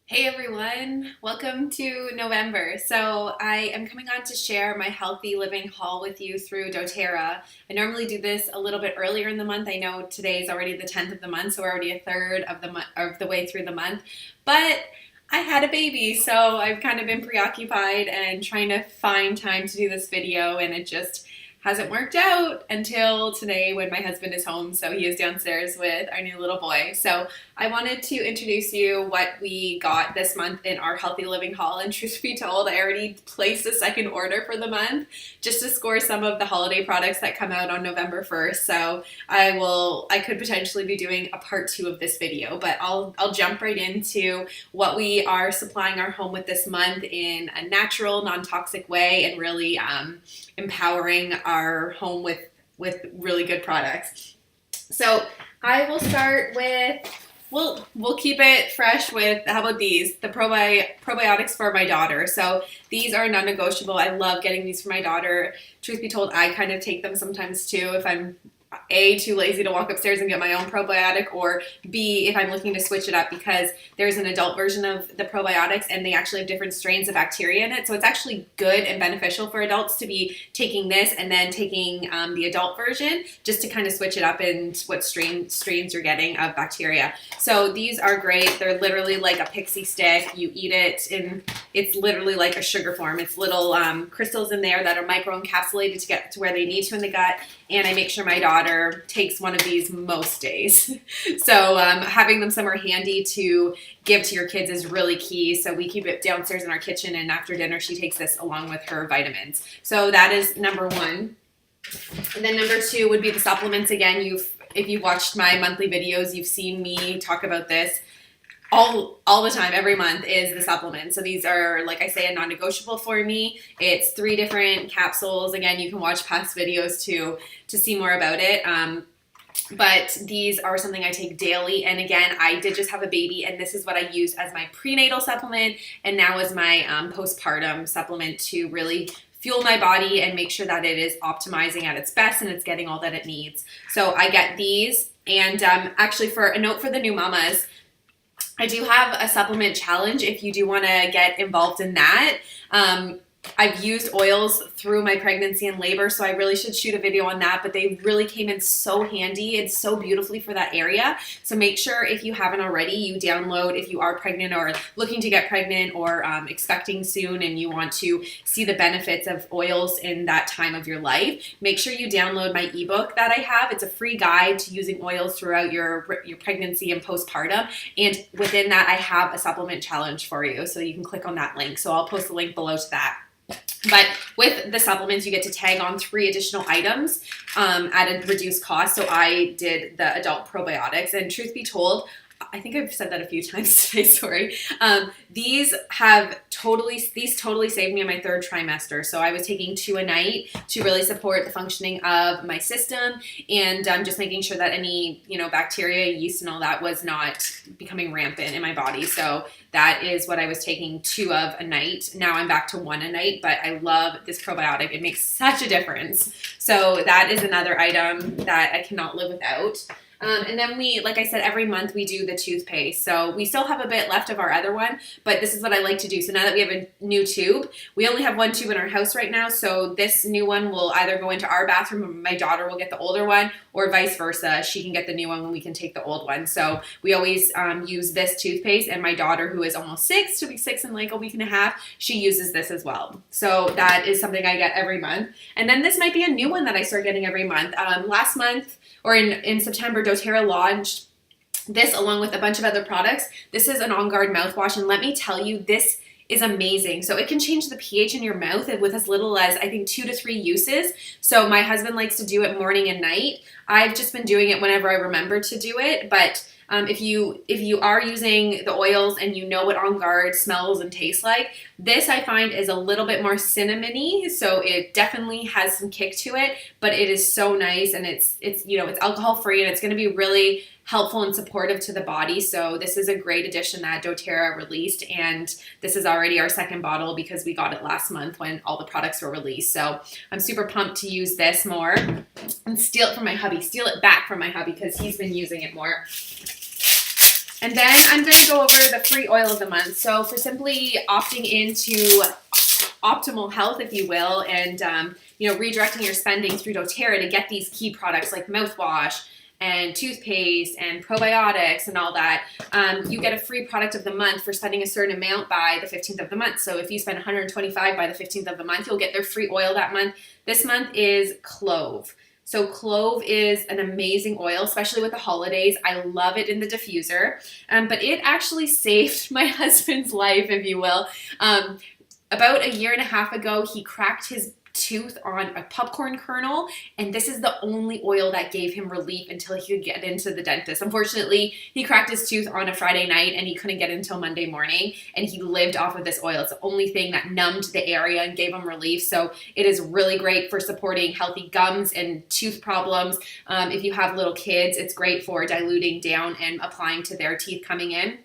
Hey everyone, welcome to November. So I am coming on to share my healthy living haul with you through doTERRA. I normally do this a little bit earlier in the month. I know today is already the 10th of the month, so we're already a third of the way through the month. But I had a baby, so I've kind of been preoccupied and trying to find time to do this video, and it just hasn't worked out until today when my husband is home. So he is downstairs with our new little boy. So I wanted to introduce you what we got this month in our healthy living haul. And truth be told, I already placed a second order for the month just to score some of the holiday products that come out on November 1st. So I could potentially be doing a part 2 of this video, but I'll jump right into what we are supplying our home with this month in a natural, non-toxic way, and really empowering our home with really good products. So I will start with, we'll keep it fresh with, how about these? The probiotics for my daughter. So these are non-negotiable. I love getting these for my daughter. Truth be told, I kind of take them sometimes too if I'm A, too lazy to walk upstairs and get my own probiotic, or B, if I'm looking to switch it up, because there's an adult version of the probiotics and they actually have different strains of bacteria in it. So it's actually good and beneficial for adults to be taking this and then taking the adult version just to kind of switch it up and what strains you're getting of bacteria. So these are great. They're literally like a pixie stick. You eat it and it's literally like a sugar form. It's little crystals in there that are microencapsulated to get to where they need to in the gut. And I make sure my daughter takes one of these most days. So having them somewhere handy to give to your kids is really key. So we keep it downstairs in our kitchen, and after dinner she takes this along with her vitamins. So that is number one. And then number two would be the supplements. Again, if you've watched my monthly videos, you've seen me talk about this all the time, every month, is the supplements. So these are, like I say, a non-negotiable for me. It's 3 different capsules. Again, you can watch past videos to see more about it. But these are something I take daily. And again, I did just have a baby, and this is what I use as my prenatal supplement and now as my postpartum supplement to really fuel my body and make sure that it is optimizing at its best and it's getting all that it needs. So I get these. And actually, for a note for the new mamas, I do have a supplement challenge if you do want to get involved in that. I've used oils through my pregnancy and labor, so I really should shoot a video on that, but they really came in so handy and so beautifully for that area. So make sure, if you haven't already, you download, if you are pregnant or looking to get pregnant or expecting soon and you want to see the benefits of oils in that time of your life, make sure you download my ebook that I have. It's a free guide to using oils throughout your pregnancy and postpartum, and within that I have a supplement challenge for you, so you can click on that link. So I'll post the link below to that. But with the supplements, you get to tag on 3 additional items at a reduced cost. So I did the adult probiotics, and truth be told, I think I've said that a few times today, sorry. These totally saved me in my 3rd trimester. So I was taking 2 a night to really support the functioning of my system, and just making sure that any, bacteria, yeast and all that was not becoming rampant in my body. So that is what I was taking 2 of a night. Now I'm back to 1 a night, but I love this probiotic. It makes such a difference. So that is another item that I cannot live without. And then like I said, every month we do the toothpaste. So we still have a bit left of our other one, but this is what I like to do. So now that we have a new tube, we only have 1 tube in our house right now. So this new one will either go into our bathroom, and my daughter will get the older one, or vice versa. She can get the new one when we can take the old one. So we always use this toothpaste, and my daughter, who is almost 6, she'll be 6 in like a week and a half, she uses this as well. So that is something I get every month. And then this might be a new one that I start getting every month. Last month, or in September, doTERRA launched this along with a bunch of other products. This is an On Guard mouthwash, and let me tell you, this is amazing. So it can change the pH in your mouth with as little as, I think, 2 to 3 uses. So my husband likes to do it morning and night. I've just been doing it whenever I remember to do it, but if you are using the oils and you know what On Guard smells and tastes like, this I find is a little bit more cinnamony, so it definitely has some kick to it, but it is so nice, and it's alcohol free, and it's going to be really helpful and supportive to the body. So this is a great addition that doTERRA released, and this is already our 2nd bottle because we got it last month when all the products were released. So I'm super pumped to use this more and steal it back from my hubby because he's been using it more. And then I'm going to go over the free oil of the month. So for simply opting into optimal health, if you will, and redirecting your spending through doTERRA to get these key products like mouthwash and toothpaste and probiotics and all that, you get a free product of the month for spending a certain amount by the 15th of the month. So if you spend $125 by the 15th of the month, you'll get their free oil that month. This month is clove. So clove is an amazing oil, especially with the holidays. I love it in the diffuser, but it actually saved my husband's life, if you will. About a year and a half ago, he cracked his tooth on a popcorn kernel, and this is the only oil that gave him relief until he could get into the dentist. Unfortunately, he cracked his tooth on a Friday night and he couldn't get it until Monday morning, and he lived off of this oil. It's the only thing that numbed the area and gave him relief. So it is really great for supporting healthy gums and tooth problems. If you have little kids, it's great for diluting down and applying to their teeth coming in.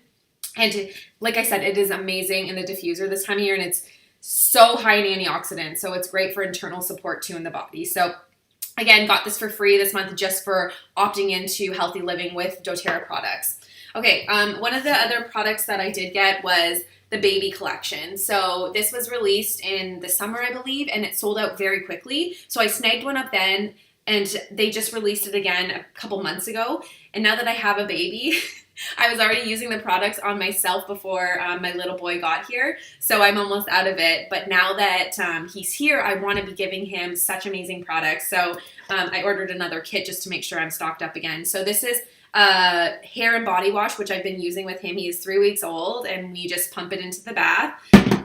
And like I said, it is amazing in the diffuser this time of year, and it's so high in antioxidants, so it's great for internal support too in the body. So again, got this for free this month just for opting into healthy living with doTERRA products. Okay, one of the other products that I did get was the baby collection. So this was released in the summer, I believe, and it sold out very quickly. So I snagged one up then, and they just released it again a couple months ago. And now that I have a baby, I was already using the products on myself before my little boy got here, so I'm almost out of it. But now that he's here, I want to be giving him such amazing products. So I ordered another kit just to make sure I'm stocked up again. So this is hair and body wash, which I've been using with him. He is 3 weeks old, and we just pump it into the bath.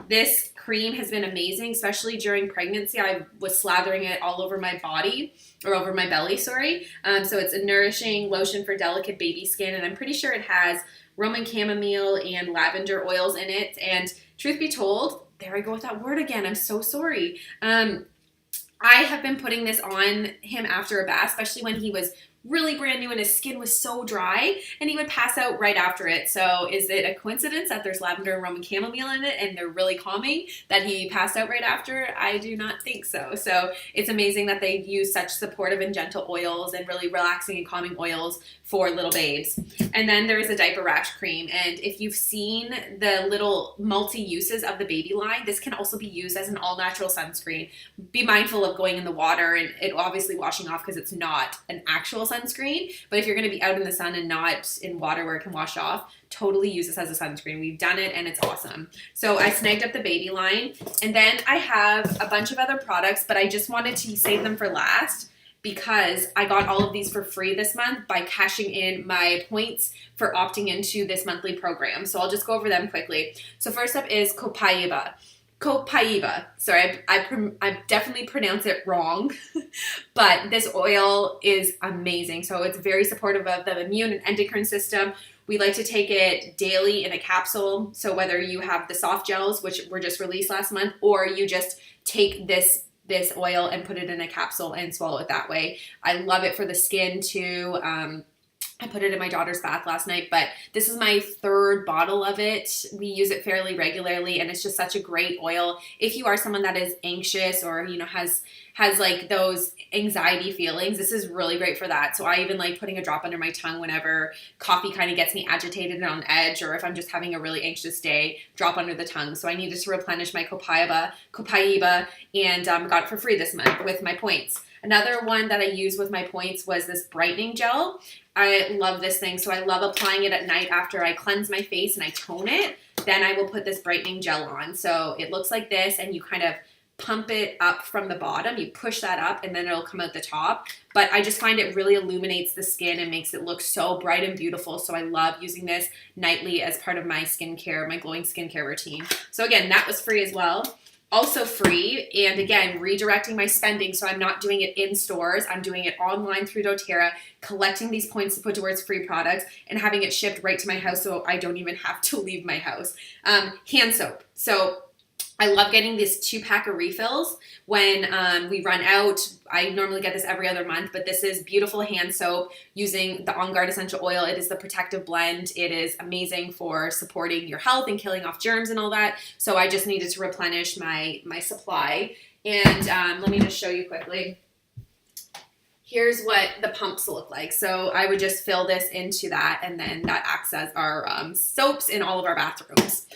This cream has been amazing, especially during pregnancy. I was slathering it all over my body, or over my belly, sorry. So it's a nourishing lotion for delicate baby skin, and I'm pretty sure it has Roman chamomile and lavender oils in it. And truth be told, there I go with that word again. I'm so sorry. I have been putting this on him after a bath, especially when he was really brand new and his skin was so dry, and he would pass out right after it. So is it a coincidence that there's lavender and Roman chamomile in it and they're really calming that he passed out right after? I do not think so. So it's amazing that they use such supportive and gentle oils and really relaxing and calming oils for little babes. And then there's a diaper rash cream, and if you've seen the little multi-uses of the baby line, this can also be used as an all-natural sunscreen. Be mindful of going in the water and it obviously washing off because it's not an actual sunscreen, but if you're going to be out in the sun and not in water where it can wash off, totally use this as a sunscreen. We've done it and it's awesome. So I snagged up the baby line, and then I have a bunch of other products, but I just wanted to save them for last because I got all of these for free this month by cashing in my points for opting into this monthly program. So I'll just go over them quickly. So first up is Copaiba. Sorry, I definitely pronounce it wrong, but this oil is amazing. So it's very supportive of the immune and endocrine system. We like to take it daily in a capsule. So whether you have the soft gels, which were just released last month, or you just take this oil and put it in a capsule and swallow it that way. I love it for the skin too. I put it in my daughter's bath last night, but this is my third bottle of it. We use it fairly regularly, and it's just such a great oil. If you are someone that is anxious or, has like those anxiety feelings, this is really great for that. So I even like putting a drop under my tongue whenever coffee kind of gets me agitated and on edge, or if I'm just having a really anxious day, drop under the tongue. So I needed to replenish my Copaiba, and got it for free this month with my points. Another one that I used with my points was this brightening gel. I love this thing. So I love applying it at night after I cleanse my face and I tone it. Then I will put this brightening gel on. So it looks like this, and you kind of pump it up from the bottom. You push that up and then it'll come out the top. But I just find it really illuminates the skin and makes it look so bright and beautiful. So I love using this nightly as part of my skincare, my glowing skincare routine. So again, that was free as well. Also free, and again, redirecting my spending, so I'm not doing it in stores. I'm doing it online through doTERRA, collecting these points to put towards free products, and having it shipped right to my house so I don't even have to leave my house. Hand soap. So I love getting these 2-pack of refills when we run out. I normally get this every other month, but this is beautiful hand soap using the On Guard essential oil. It is the protective blend. It is amazing for supporting your health and killing off germs and all that. So I just needed to replenish my supply. And let me just show you quickly. here's what the pumps look like. So I would just fill this into that, and then that acts as our soaps in all of our bathrooms.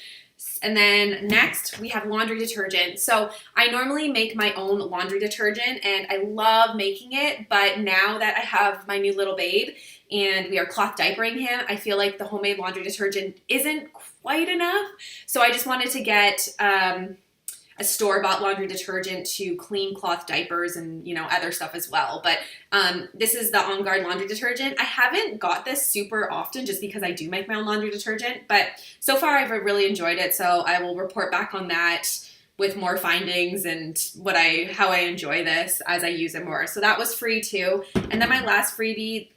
And then next we have laundry detergent. So I normally make my own laundry detergent and I love making it, but now that I have my new little babe and we are cloth diapering him, I feel like the homemade laundry detergent isn't quite enough. So I just wanted to get a store-bought laundry detergent to clean cloth diapers and, you know, other stuff as well. But this is the On Guard laundry detergent. I haven't got this super often just because I do make my own laundry detergent, but so far I've really enjoyed it. So I will report back on that with more findings and how I enjoy this as I use it more. So that was free too. And then my last freebie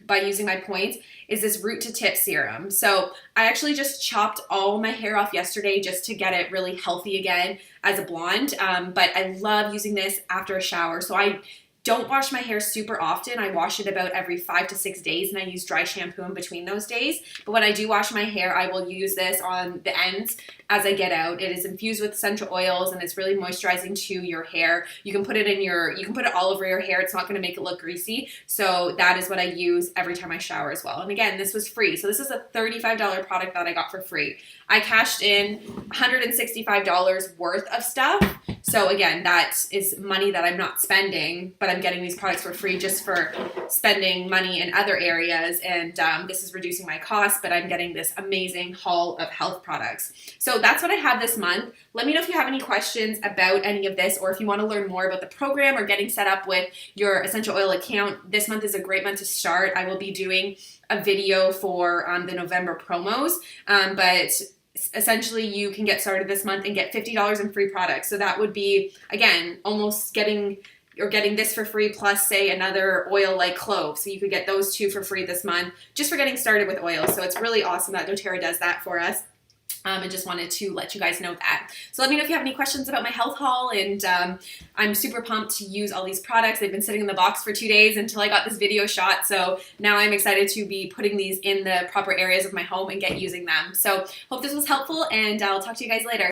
by using my points is this root to tip serum. So I actually just chopped all my hair off yesterday just to get it really healthy again as a blonde. But I love using this after a shower. So I don't wash my hair super often. I wash it about every 5 to 6 days and I use dry shampoo in between those days. But when I do wash my hair, I will use this on the ends as I get out. It is infused with essential oils and it's really moisturizing to your hair. You can put it all over your hair. It's not going to make it look greasy. So that is what I use every time I shower as well. And again, this was free. So this is a $35 product that I got for free. I cashed in $165 worth of stuff. So again, that is money that I'm not spending, but I'm getting these products for free just for spending money in other areas. And this is reducing my costs, but I'm getting this amazing haul of health products. So that's what I have this month. Let me know if you have any questions about any of this, or if you want to learn more about the program or getting set up with your essential oil account. This month is a great month to start. I will be doing a video for the November promos, but essentially you can get started this month and get $50 in free products. So that would be, again, almost getting this for free plus, say, another oil like clove. So you could get those two for free this month just for getting started with oil. So it's really awesome that doTERRA does that for us. And just wanted to let you guys know that. So let me know if you have any questions about my health haul, and I'm super pumped to use all these products. They've been sitting in the box for 2 days until I got this video shot, so now I'm excited to be putting these in the proper areas of my home and get using them. So hope this was helpful, and I'll talk to you guys later.